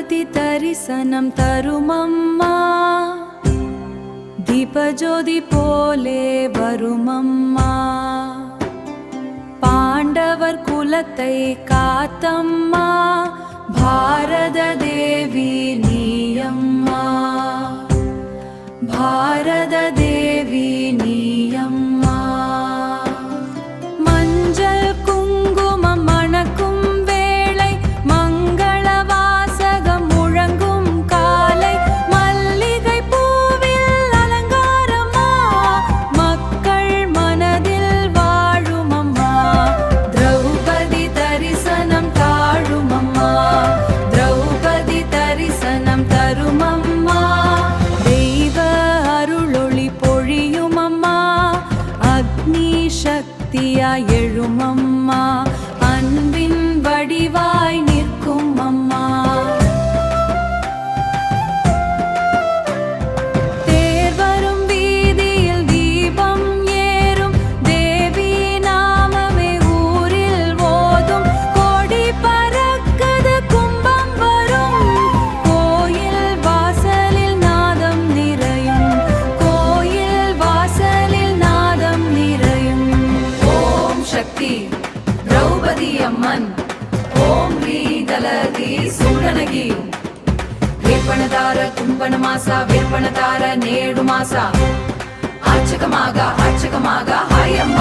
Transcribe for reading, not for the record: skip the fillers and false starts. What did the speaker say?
द्रौपदी தரிசனம் தருமம்மா தீபஜோதி போலே வருமம்மா பாண்டவர் குலத்தை காத்தம்மா பாரத தேவி நீயம்மா பாரத தேவி நீயம்மா மஞ்சள் குங்குமம் மணக்கும் வேளை மங்கள வாசகம் முழங்கும் காலை மல்லிகை பூவில் அலங்காரம்மா மக்கள் மனதில் வாழுமம்மா திரௌபதி தரிசனம் தாழுமம்மா திரௌபதி தரிசனம் தருமம்மா தெய்வ அருளொளி பொழியுமம்மா அக்னி சக்தியாய் எழுமம்மா அன்பின் வடிவாய் நிற்கும் அம்மா தேர்வரும் வீதியில் தீபம் ஏறும் தேவி நாமமே ஊரில் ஓதும் கோடி பறக்குது கும்பம் வரும் கோயில் வாசலில் நாதம் நிறையும் கோயில் வாசலில் நாதம் நிறையும் ஓம் சக்தி திரௌபதி அம்மன் ஓம் ரீ தலதி சூடனகி ವೇರ್ಪಣದಾರ ಕುಂಬನ ಮಾಸ ವೇರ್ಪಣದಾರ ನೇಡು ಮಾಸ ಅರ್ಚಕ ಮಾಗ ಹಾಯಮ್ಮ